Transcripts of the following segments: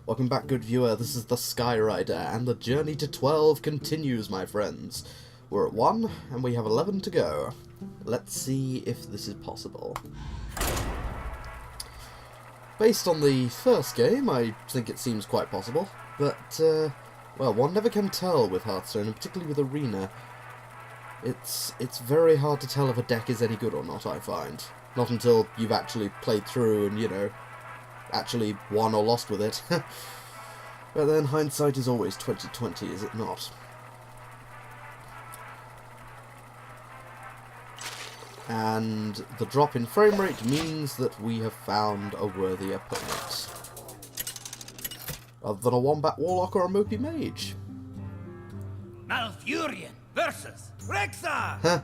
Welcome back, good viewer. This is the Skyrider, and the journey to 12 continues, my friends. We're at 1, and we have 11 to go. Let's see if this is possible. Based on the first game, I think it seems quite possible, but, well, one never can tell with Hearthstone, and particularly with Arena. It's very hard to tell if a deck is any good or not, I find. Not until you've actually played through and, you know, actually won or lost with it. But then hindsight is always 20/20, is it not? And the drop in frame rate means that we have found a worthy opponent. Other than a Wombat Warlock or a Mopey Mage. Malfurion versus Rexa! Huh.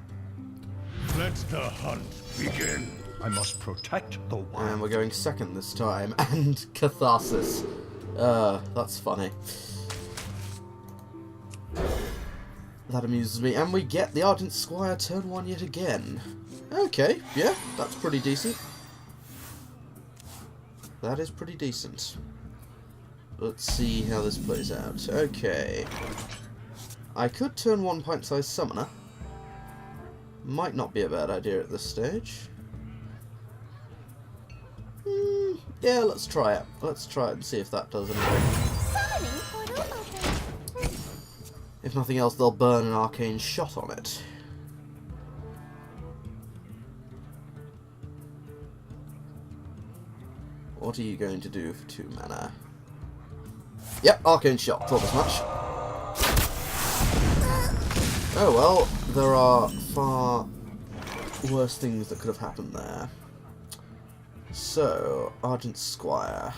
Let the hunt begin. I must protect the wild. And we're going second this time, and Catharsis. That's funny. That amuses me. And we get the Ardent Squire turn 1 yet again. Okay, yeah, that's pretty decent. That is pretty decent. Let's see how this plays out. Okay. I could turn 1 pint-sized summoner. Might not be a bad idea at this stage. Yeah, let's try it. Let's try it and see if that does anything. If nothing else, they'll burn an arcane shot on it. What are you going to do for 2 mana? Yep, arcane shot. Thought as much. Oh well, there are far worse things that could have happened there. So, Ardent Squire.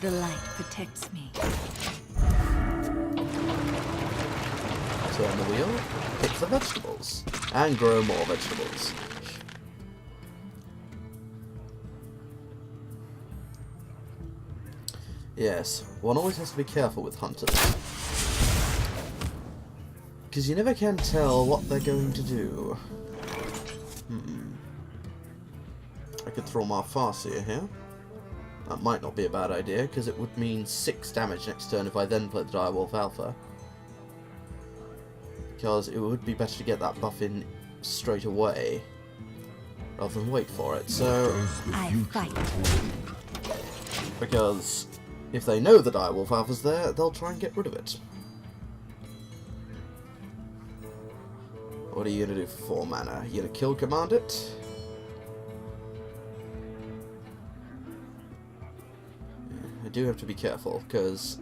The light protects me. Turn the wheel, pick the vegetables, and grow more vegetables. Yes, one always has to be careful with hunters. Because you never can tell what they're going to do. I could throw my Farseer here. That might not be a bad idea, because it would mean 6 damage next turn if I then played the Direwolf Alpha. Because it would be better to get that buff in straight away, rather than wait for it. So, I fight. Because if they know the Direwolf Alpha's there, they'll try and get rid of it. What are you going to do for 4 mana? You going to kill command it? I do have to be careful, because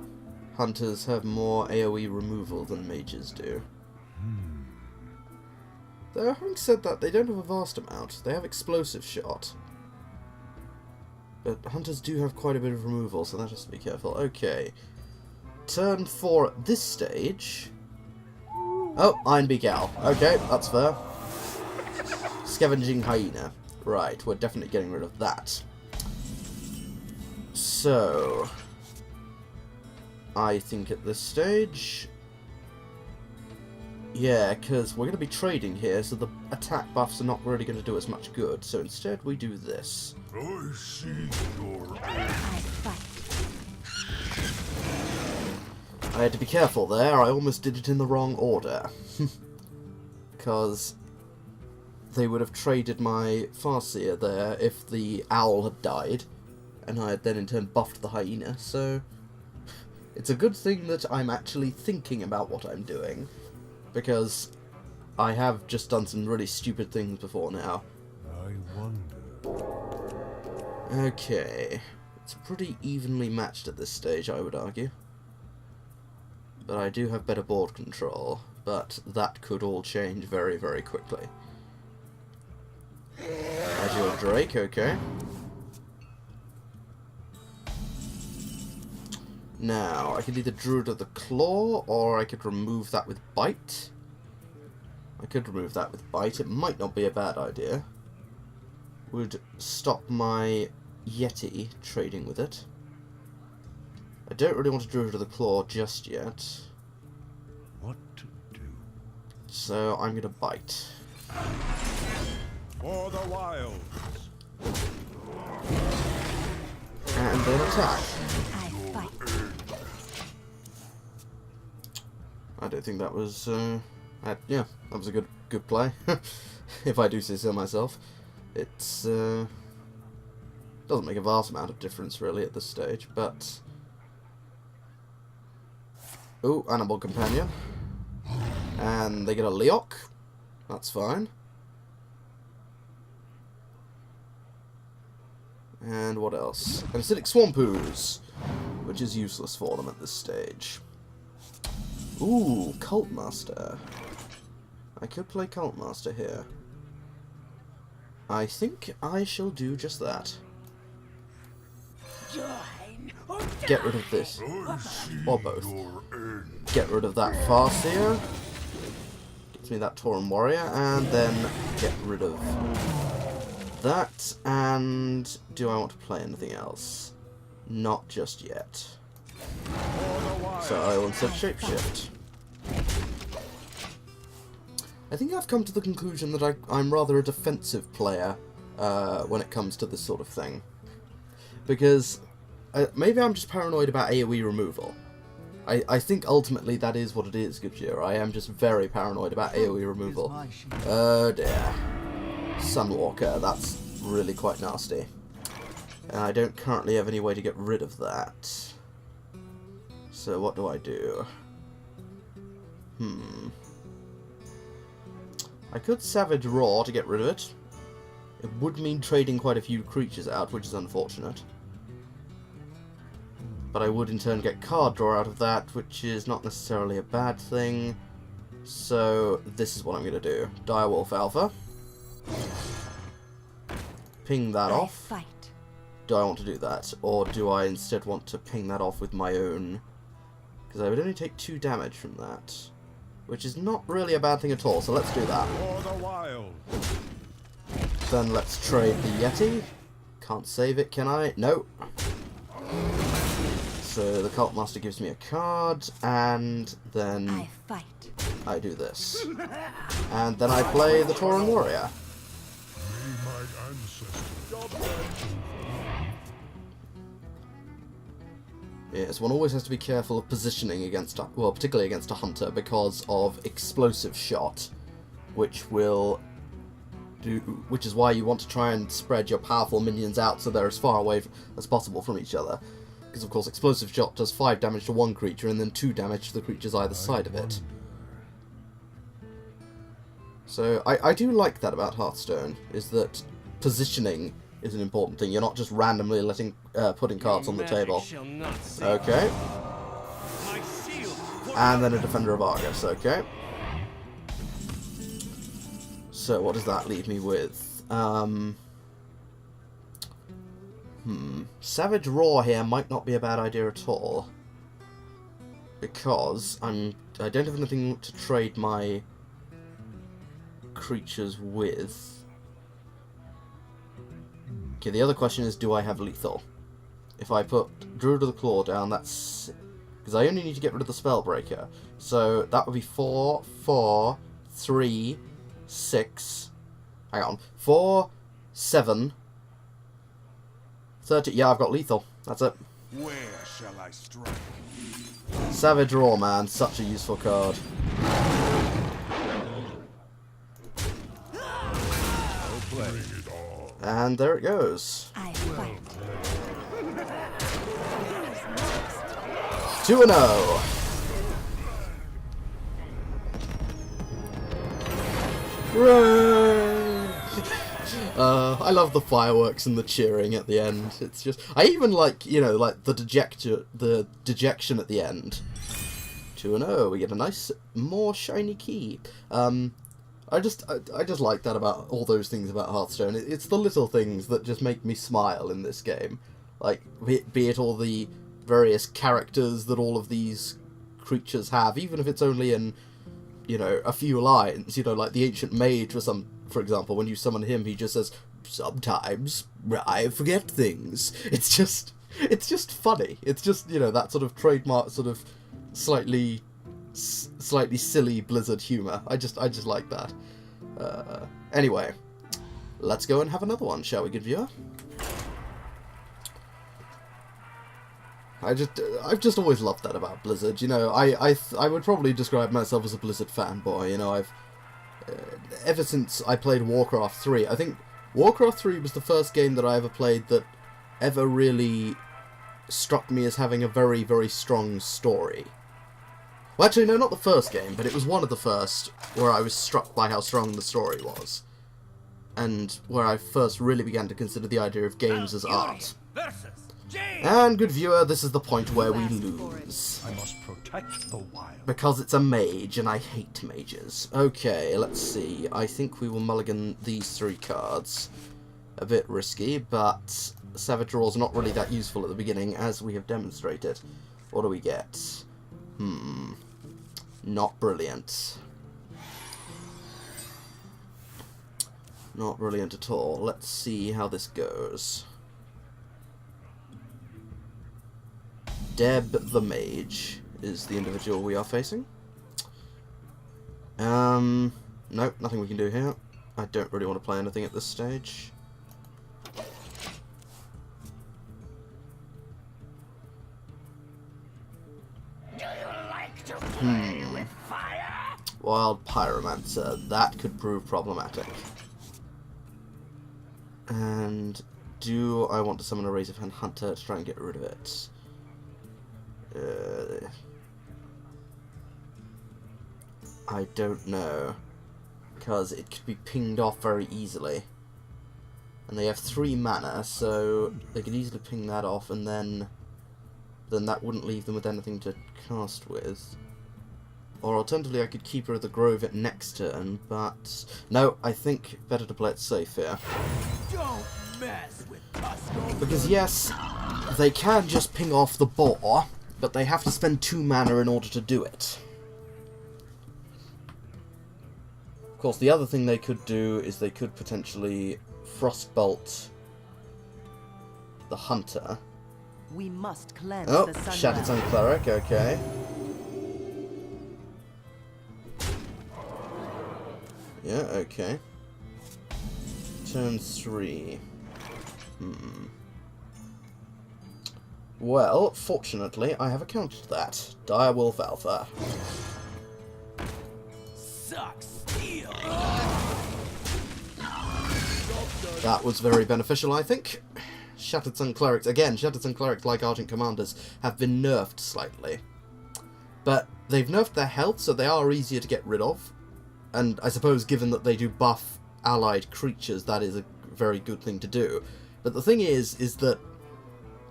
hunters have more AoE removal than mages do. Though, having said that, they don't have a vast amount. They have explosive shot. But hunters do have quite a bit of removal, so that has to be careful. Okay. Turn 4 at this stage. Oh, Ironbeak Owl. Okay, that's fair. Scavenging Hyena. Right, we're definitely getting rid of that. So, I think at this stage, yeah, because we're going to be trading here, so the attack buffs are not really going to do us much good. So instead, we do this. I see your I fight. I had to be careful there. I almost did it in the wrong order, because they would have traded my Farseer there if the owl had died. And I had then in turn buffed the hyena, so it's a good thing that I'm actually thinking about what I'm doing, because I have just done some really stupid things before now. I wonder. Okay, it's pretty evenly matched at this stage, I would argue. But I do have better board control, but that could all change very, very quickly. As your Drake, okay. Now, I could either Druid of the Claw, or I could remove that with Bite. I could remove that with Bite. It might not be a bad idea. Would stop my Yeti trading with it. I don't really want to Druid of the Claw just yet. What to do? So, I'm going to Bite. For the wilds. And then attack. I fight. I don't think that was, yeah, that was a good play, if I do say so myself. It's, doesn't make a vast amount of difference, really, at this stage, but... Ooh, Animal Companion. And they get a Leok. That's fine. And what else? An Acidic Swamp Ooze, which is useless for them at this stage. Ooh, Cult Master. I could play Cult Master here. I think I shall do just that. Get rid of this. Or both. Get rid of that Farseer. Gets me that Tauren Warrior. And then get rid of that. And do I want to play anything else? Not just yet. So I will instead Shapeshift. I think I've come to the conclusion that I'm rather a defensive player when it comes to this sort of thing. Because maybe I'm just paranoid about AoE removal. I think ultimately that is what it is, Gujira. I am just very paranoid about AoE removal. Oh dear. Sunwalker, that's really quite nasty. And I don't currently have any way to get rid of that. So what do I do? I could Savage Roar to get rid of it. It would mean trading quite a few creatures out, which is unfortunate. But I would in turn get card draw out of that, which is not necessarily a bad thing. So this is what I'm going to do. Direwolf Alpha. Ping that off. Fight. Do I want to do that? Or do I instead want to ping that off with my own? Because I would only take 2 damage from that. Which is not really a bad thing at all, so let's do that. For the wild. Then let's trade the Yeti. Can't save it, can I? No. So the Cult Master gives me a card, and then I fight. I do this. And then I play the Tauren Warrior. Yes, one always has to be careful of positioning against, well, particularly against a hunter, because of explosive shot, which is why you want to try and spread your powerful minions out so they're as far away as possible from each other. Because of course explosive shot does 5 damage to one creature and then 2 damage to the creatures either side of it. So I do like that about Hearthstone, is that positioning is an important thing. You're not just randomly putting cards on the table. Okay. And then a Defender of Argus, okay. So what does that leave me with? Savage Roar here might not be a bad idea at all. Because I don't have anything to trade my creatures with. Okay, the other question is, do I have lethal? If I put Druid of the Claw down, that's... because I only need to get rid of the Spellbreaker. So that would be 4, 4, 3, 6... hang on. 4, 7... 30... yeah, I've got lethal. That's it. Where shall I strike? Savage Roar, man. Such a useful card. And there it goes. I fight. 2-0. Hooray! I love the fireworks and the cheering at the end. It's just, I even like, you know, like the dejection at the end. 2-0. We get a nice, more shiny key. I just like that about all those things about Hearthstone. It's the little things that just make me smile in this game. Like, be it all the various characters that all of these creatures have, even if it's only in, you know, a few lines. You know, like the Ancient Mage for example, when you summon him, he just says, "Sometimes I forget things." It's just funny. It's just, you know, that sort of trademark, sort of slightly silly Blizzard humor. I just like that. Anyway, let's go and have another one, shall we, good viewer? I've just always loved that about Blizzard. You know, I would probably describe myself as a Blizzard fanboy. You know, I've ever since I played Warcraft 3. I think Warcraft 3 was the first game that I ever played that ever really struck me as having a very, very strong story. Well, actually, no, not the first game, but it was one of the first where I was struck by how strong the story was. And where I first really began to consider the idea of games as art. And, good viewer, this is the point where we lose. I must protect the wild. Because it's a mage, and I hate mages. Okay, let's see. I think we will mulligan these 3 cards. A bit risky, but Savage Raw's not really that useful at the beginning, as we have demonstrated. What do we get? Not brilliant. Not brilliant at all. Let's see how this goes. Deb the Mage is the individual we are facing. Nope, nothing we can do here. I don't really want to play anything at this stage. Wild Pyromancer. That could prove problematic. And do I want to summon a Razor Fan Hunter to try and get rid of it? I don't know. Because it could be pinged off very easily. And they have 3 mana, so they could easily ping that off, and then that wouldn't leave them with anything to cast with. Or alternatively, I could keep her at the Grove at next turn, but no, I think better to play it safe here. Don't mess with us. Because yes, they can just ping off the boar, but they have to spend 2 mana in order to do it. Of course, the other thing they could do is they could potentially Frostbolt the Hunter. We must cleanse Oh, the sun. Shattered Sun Cleric, okay. Yeah, okay. Turn 3. Well, fortunately, I have a counter to that. Direwolf Alpha. Sucks steel. That was very beneficial, I think. Shattered Sun Clerics, again, Shattered Sun Clerics, like Argent Commanders, have been nerfed slightly. But they've nerfed their health, so they are easier to get rid of. And I suppose, given that they do buff allied creatures, that is a very good thing to do. But the thing is that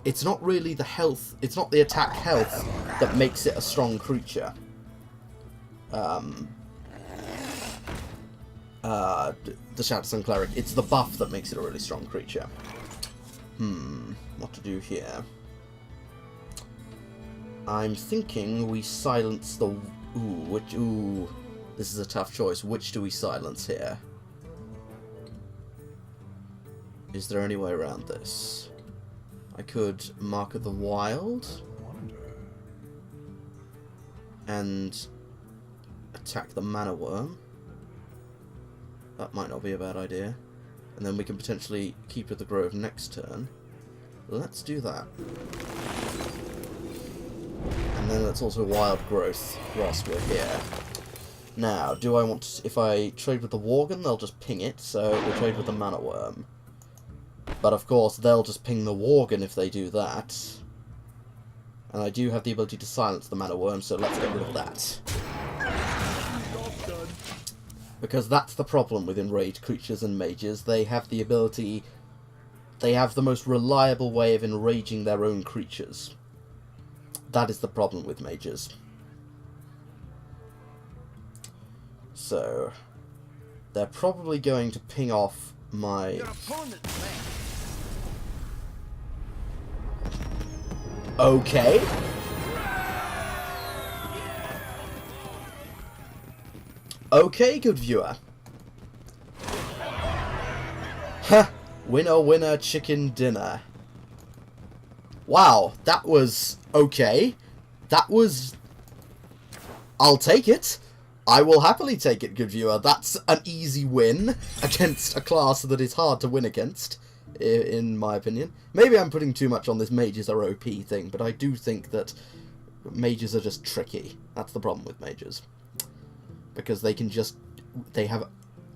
it's not really the health, it's not the attack health that makes it a strong creature. The Shattered Sun Cleric, it's the buff that makes it a really strong creature. What to do here? I'm thinking we silence the... Ooh, this is a tough choice. Which do we silence here? Is there any way around this? I could Mark of the Wild and attack the Mana Worm. That might not be a bad idea. And then we can potentially keep at the Grove next turn. Let's do that. And then let's also Wild Growth whilst we're here. Now, do I want to... If I trade with the Worgen, they'll just ping it, so we'll trade with the Mana Worm. But of course, they'll just ping the Worgen if they do that. And I do have the ability to silence the Mana Worm, so let's get rid of that. Because that's the problem with enraged creatures and mages. They have the ability... They have the most reliable way of enraging their own creatures. That is the problem with mages. So, they're probably going to ping off my... Your opponent's land. Okay. Okay, good viewer. Ha! Winner, winner, chicken dinner. Wow, that was okay. That was... I'll take it. I will happily take it, good viewer. That's an easy win against a class that is hard to win against. in my opinion. Maybe I'm putting too much on this mages are OP thing, but I do think that mages are just tricky. That's the problem with mages. Because they have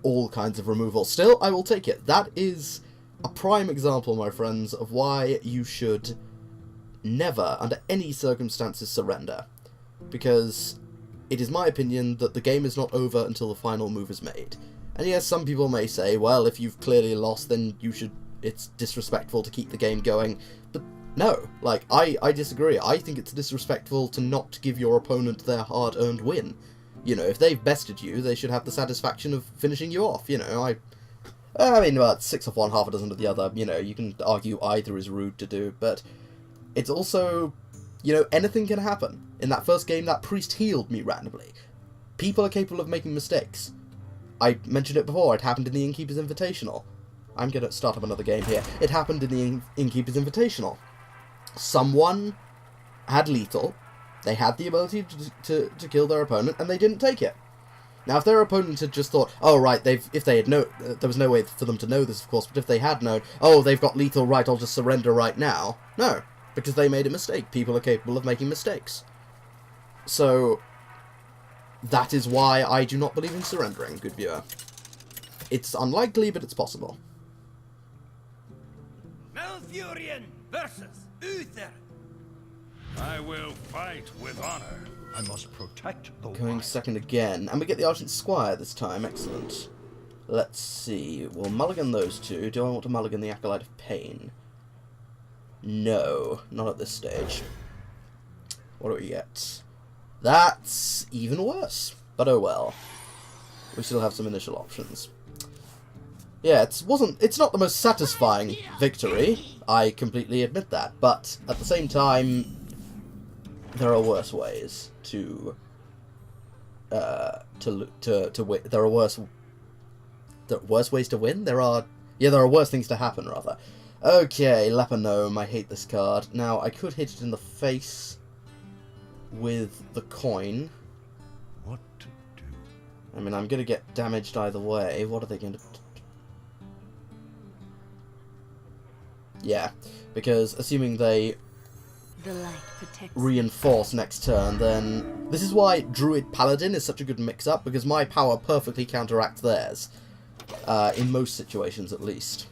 all kinds of removal. Still, I will take it. That is a prime example, my friends, of why you should never, under any circumstances, surrender. Because it is my opinion that the game is not over until the final move is made. And yes, some people may say, well, if you've clearly lost, then it's disrespectful to keep the game going. But no, like, I disagree. I think it's disrespectful to not give your opponent their hard-earned win. You know, if they've bested you, they should have the satisfaction of finishing you off, you know. I mean, well, 6 of one, half a dozen of the other, you know, you can argue either is rude to do, but it's also, you know, anything can happen. In that first game, that priest healed me randomly. People are capable of making mistakes. I mentioned it before, it happened in the Innkeeper's Invitational. I'm going to start up another game here. It happened in the Innkeeper's Invitational. Someone had lethal, they had the ability to kill their opponent, and they didn't take it. Now, if their opponent had just thought, oh, right, there was no way for them to know this, of course, but if they had known, oh, they've got lethal, right, I'll just surrender right now. No, because they made a mistake. People are capable of making mistakes. So, that is why I do not believe in surrendering, good viewer. It's unlikely, but it's possible. Malfurion versus Uther. I will fight with honor. I must protect the Going wild. second again. And we get the Argent Squire this time. Excellent. Let's see. We'll mulligan those two. Do I want to mulligan the Acolyte of Pain? No. Not at this stage. What do we get? That's even worse. But oh well. We still have some initial options. Yeah, it's not the most satisfying victory. I completely admit that. But at the same time, there are worse ways to win. There are worse ways to win. There are worse things to happen rather. Okay, Leper Gnome. I hate this card. Now I could hit it in the face with the coin. What to do? I mean, I'm gonna get damaged either way. What are they going to? Yeah, because assuming they The light protects reinforce next turn, then this is why Druid Paladin is such a good mix-up, because my power perfectly counteracts theirs, in most situations at least.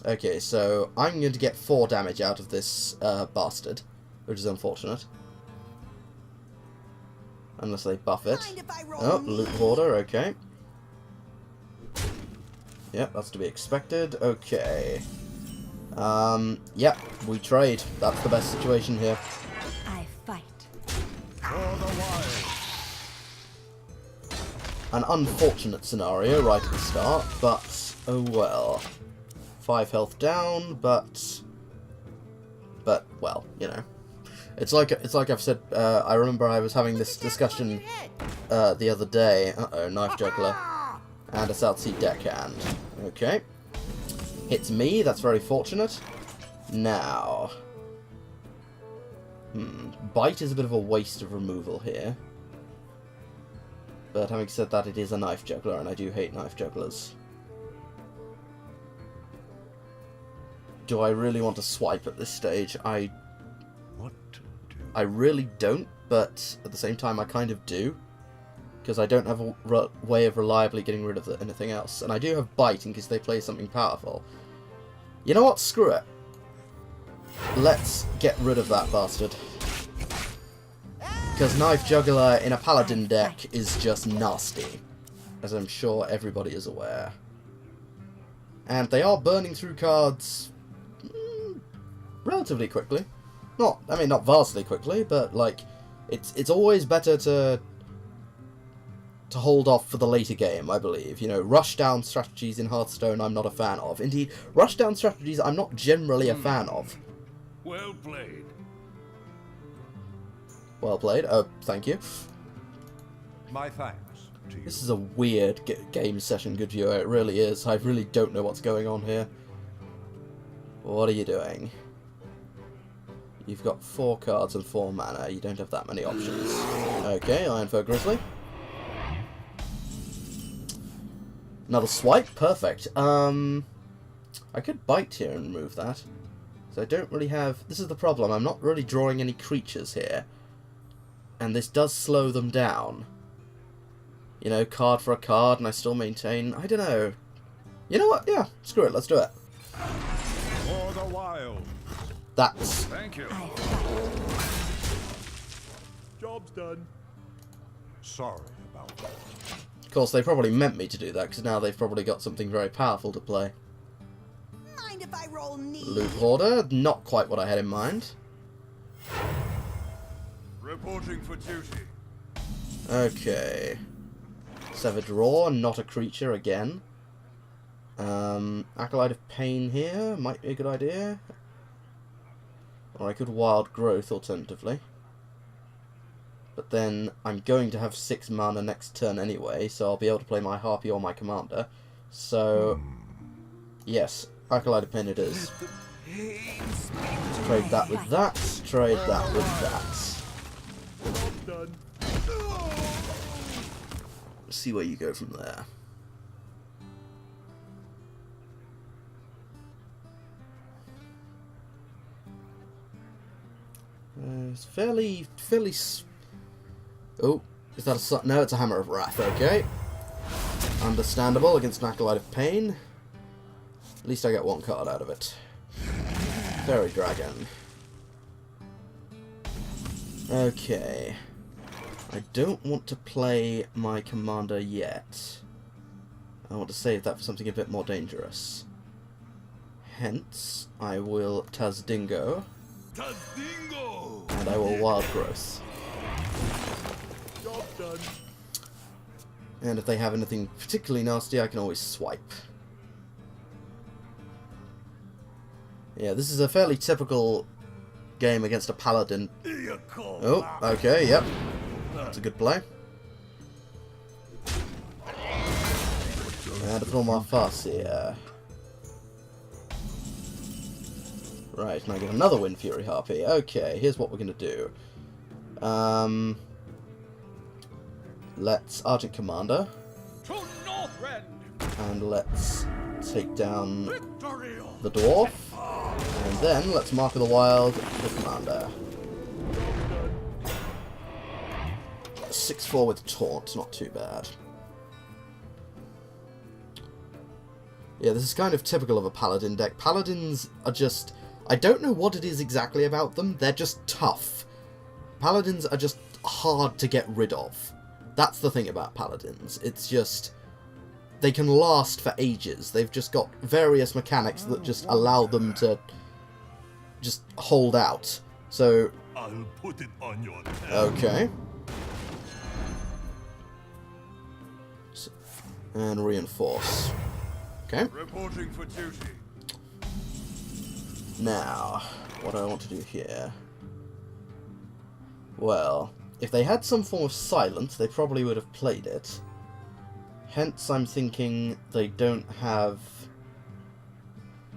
Okay, so I'm going to get 4 damage out of this bastard, which is unfortunate. Unless they buff it. Oh, Loot Hoarder, okay. Yep, that's to be expected. Okay. Yep, we trade. That's the best situation here. I fight. For the wild. An unfortunate scenario right at the start, but oh well. 5 health down, but well, you know. It's like I've said. I remember I was having this discussion the other day. Uh-oh, Knife Juggler and a South Sea Deckhand. Okay. Hits me, that's very fortunate. Now. Bite is a bit of a waste of removal here. But having said that, it is a Knife Juggler, and I do hate Knife Jugglers. Do I really want to swipe at this stage? What to do? I really don't, but at the same time I kind of do. Because I don't have a way of reliably getting rid of anything else. And I do have Bite in case they play something powerful. You know what? Screw it. Let's get rid of that bastard. Because Knife Juggler in a Paladin deck is just nasty. As I'm sure everybody is aware. And they are burning through cards relatively quickly. Not vastly quickly, but like it's always better to hold off for the later game, I believe. You know, rush-down strategies in Hearthstone I'm not a fan of. Indeed, rush-down strategies I'm not generally a fan of. Well played. Well played. Oh, thank you. My thanks to you. This is a weird game session, good viewer. It really is. I really don't know what's going on here. What are you doing? You've got 4 cards and 4 mana. You don't have that many options. Okay, Ironfur Grizzly. Another swipe? Perfect. I could bite here and remove that. So I don't really have... This is the problem. I'm not really drawing any creatures here. And this does slow them down. You know, card for a card, and I still maintain... I don't know. You know what? Yeah, screw it. Let's do it. For the wild. That's... Thank you. I fight. Job's done. Sorry about that. Of course, they probably meant me to do that, because now they've probably got something very powerful to play. Mind if I roll knee? Loot Hoarder, not quite what I had in mind. Reporting for duty. Okay. Severed Raw, not a creature again. Acolyte of Pain here, might be a good idea. Or I could Wild Growth, alternatively. But then I'm going to have 6 mana next turn anyway, so I'll be able to play my Harpy or my Commander. So, yes, Acolyte of Pain it is. Trade that with that, trade that with that. Done. See where you go from there. It's fairly... Oh, is that a... No, it's a Hammer of Wrath, okay. Understandable against an Acolyte of Pain. At least I get 1 card out of it. Fairy Dragon. Okay. I don't want to play my Commander yet. I want to save that for something a bit more dangerous. Hence, I will Tazdingo. And I will Wild Growth. Job done. And if they have anything particularly nasty, I can always swipe. Yeah, this is a fairly typical game against a Paladin. Oh, okay, yep. That's a good play. And a little more Farseer. Right, now I get another Wind Fury Harpy. Okay, here's what we're going to do. Let's Argent Commander. And let's take down the Dwarf. And then let's Mark of the Wild the Commander. 6/4 with Taunt, not too bad. Yeah, this is kind of typical of a Paladin deck. Paladins are just... I don't know what it is exactly about them, they're just tough. Paladins are just hard to get rid of. That's the thing about Paladins. It's just... They can last for ages. They've just got various mechanics that just allow them to just hold out. So... I'll put it on your tab. Okay. And reinforce. Okay. Reporting for duty. Now, what do I want to do here? Well, if they had some form of silence, they probably would have played it. Hence, I'm thinking they don't have...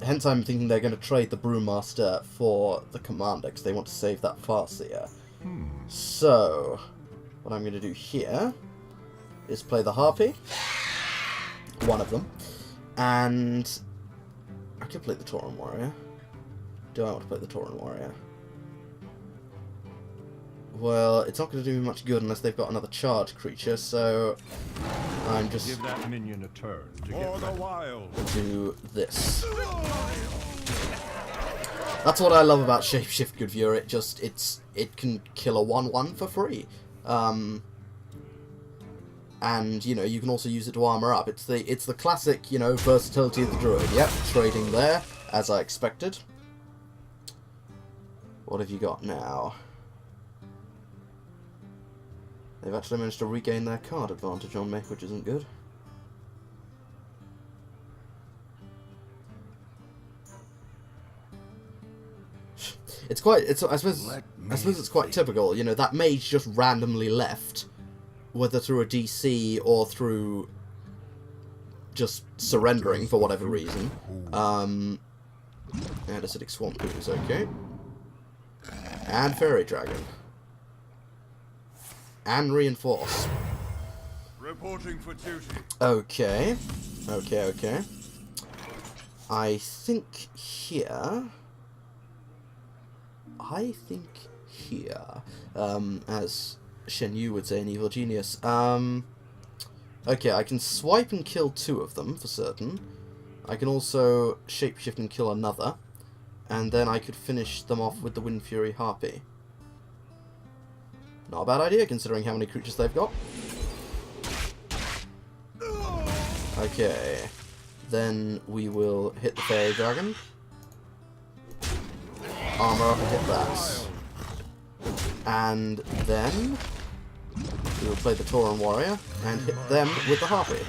Hence, I'm thinking they're going to trade the Brewmaster for the Commander, because they want to save that Farseer. So, what I'm going to do here is play the Harpy. One of them. And I could play the Tauren Warrior. Do I want to play the Tauren Warrior? Well, it's not going to do me much good unless they've got another charge creature, so I'm just Give that minion a turn to get the wild. do this. That's what I love about Shapeshift Good Viewer. It can kill a 1/1 for free. And you know, you can also use it to armor up. It's the classic, you know, versatility of the druid. Yep, trading there as I expected. What have you got now? They've actually managed to regain their card advantage on me, which isn't good. I suppose it's quite typical, you know, that mage just randomly left, whether through a DC or through just surrendering for whatever reason. And Acidic Swamp is okay. And Fairy Dragon. And Reinforce. Reporting for duty. Okay. Okay, okay. I think here... as Shen Yu would say in Evil Genius. Okay, I can swipe and kill 2 of them, for certain. I can also shapeshift and kill another. And then I could finish them off with the Wind Fury Harpy. Not a bad idea, considering how many creatures they've got. Okay. Then we will hit the Fairy Dragon. Armor up and hit that. And then we will play the Tauren Warrior and hit them with the Harpy.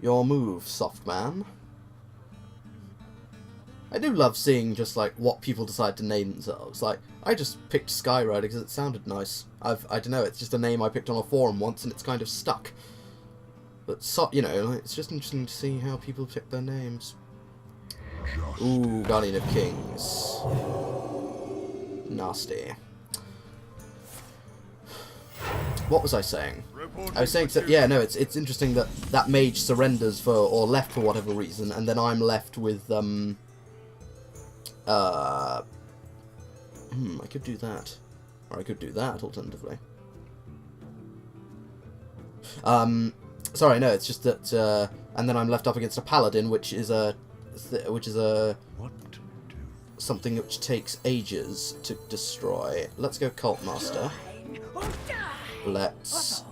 Your move, soft man. I do love seeing just like what people decide to name themselves. Like, I just picked Skyrider because it sounded nice. I don't know, it's just a name I picked on a forum once and it's kind of stuck. But, so, you know, it's just interesting to see how people pick their names. Ooh, Guardian of Kings. Nasty. What was I saying? I was saying, yeah, no, it's interesting that that mage surrenders for, or left for whatever reason, and then I'm left with, I could do that. Or I could do that, alternatively. Sorry, no, it's just that, and then I'm left up against a paladin, which is a, what to do? Something which takes ages to destroy. Let's go Cult Master. Let's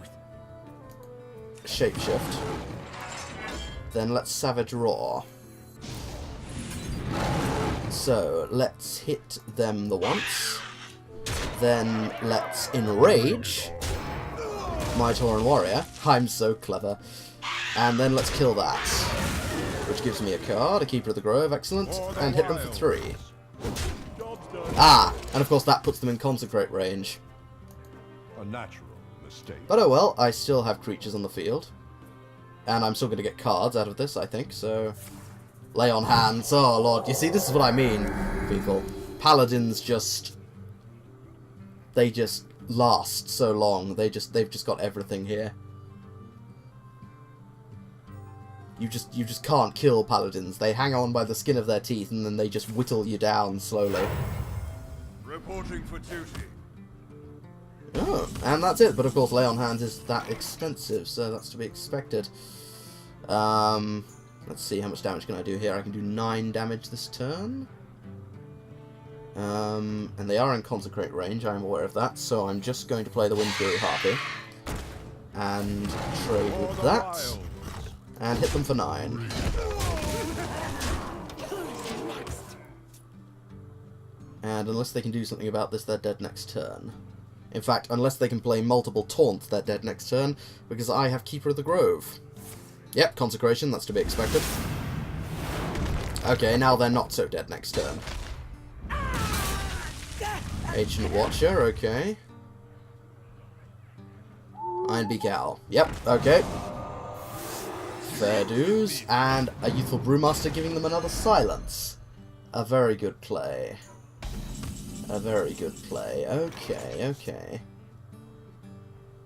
shapeshift. Then let's Savage Roar. So, let's hit them the once. Then let's Enrage my Tauren Warrior. I'm so clever. And then let's kill that. Which gives me a card, a Keeper of the Grove, excellent. And hit them for 3. Ah! And of course that puts them in Consecrate range. A natural mistake. But oh well, I still have creatures on the field. And I'm still going to get cards out of this, I think, so... Lay on hands. Oh lord, you see, this is what I mean, people. Paladins just... They just last so long. They've just got everything here. You just can't kill paladins. They hang on by the skin of their teeth and then they just whittle you down slowly. Reporting for duty. Oh, and that's it. But of course, Lay on Hands is that expensive, so that's to be expected. Let's see, how much damage can I do here? I can do 9 damage this turn. And they are in Consecrate range, I'm aware of that, so I'm just going to play the Wind Fury Harpy. And trade with that. And hit them for 9. And unless they can do something about this, they're dead next turn. In fact, unless they can play multiple taunts, they're dead next turn, because I have Keeper of the Grove. Yep, Consecration, that's to be expected. Okay, now they're not so dead next turn. Ancient Watcher, okay. Ironbeak Owl. Yep, okay. Fair dues, and a Youthful Brewmaster giving them another Silence. A very good play. A very good play. Okay, okay.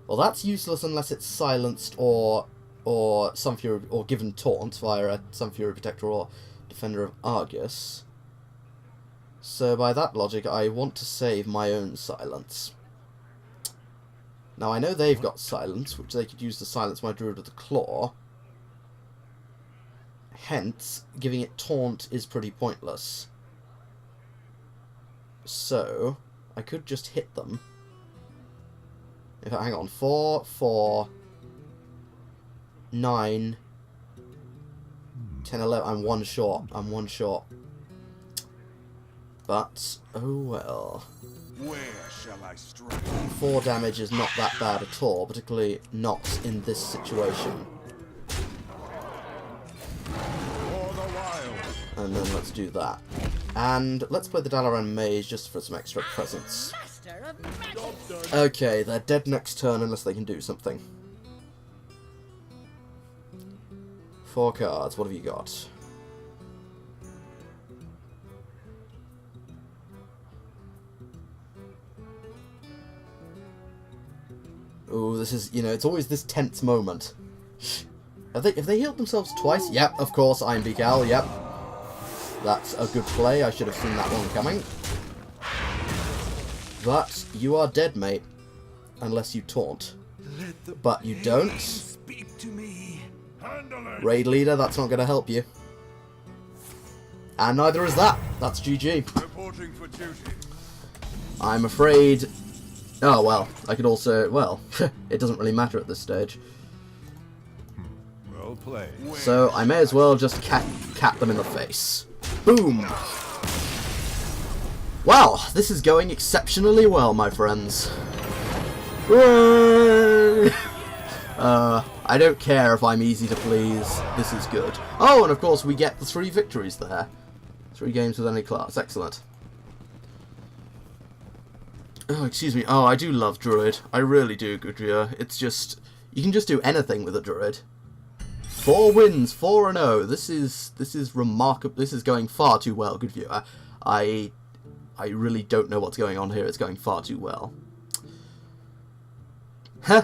Well, that's useless unless it's silenced or Sunfury, or given taunt via a Sunfury Protector or Defender of Argus. So by that logic, I want to save my own silence. Now I know they've got silence, which they could use to silence my Druid with the Claw. Hence, giving it taunt is pretty pointless. So, I could just hit them. In fact, hang on. 4, 4, 9, 10, 11. I'm one short. I'm one short. But, oh well. Where shall I strike? 4 damage is not that bad at all, particularly not in this situation. And then let's do that. And let's play the Dalaran Mage just for some extra presence. Okay, they're dead next turn unless they can do something. 4 cards, what have you got? Ooh, this is, you know, it's always this tense moment. Have they healed themselves twice? Yep, of course, Iron Beak Owl, yep. That's a good play, I should have seen that one coming. But you are dead, mate. Unless you taunt. But you don't. Speak to me. Raid leader, that's not going to help you. And neither is that. That's GG. Reporting for duty. I'm afraid... Oh, well, I could also... Well, it doesn't really matter at this stage. Well played. So I may as well just cap them in the face. Boom! Wow, this is going exceptionally well, my friends. Hooray! I don't care if I'm easy to please. This is good. Oh, and of course we get the 3 victories there. 3 games with any class. Excellent. Oh, excuse me. Oh, I do love Druid. I really do, good viewer. It's just... You can just do anything with a Druid. 4 wins, 4-0. This is remarkable. This is going far too well, good viewer. I really don't know what's going on here. It's going far too well. Huh.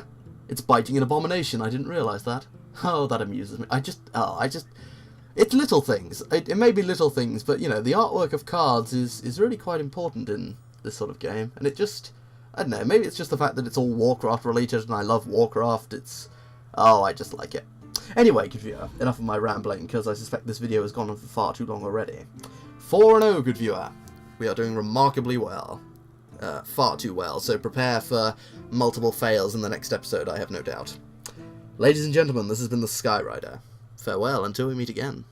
It's biting an abomination. I didn't realise that. Oh, that amuses me. It's little things. It may be little things, but, you know, the artwork of cards is really quite important in this sort of game. And it just... I don't know, maybe it's just the fact that it's all Warcraft related, and I love Warcraft. It's... Oh, I just like it. Anyway, good viewer, enough of my rambling, because I suspect this video has gone on for far too long already. 4-0, good viewer. We are doing remarkably well. Far too well, so prepare for multiple fails in the next episode, I have no doubt. Ladies and gentlemen, this has been the Skyrider. Farewell until we meet again.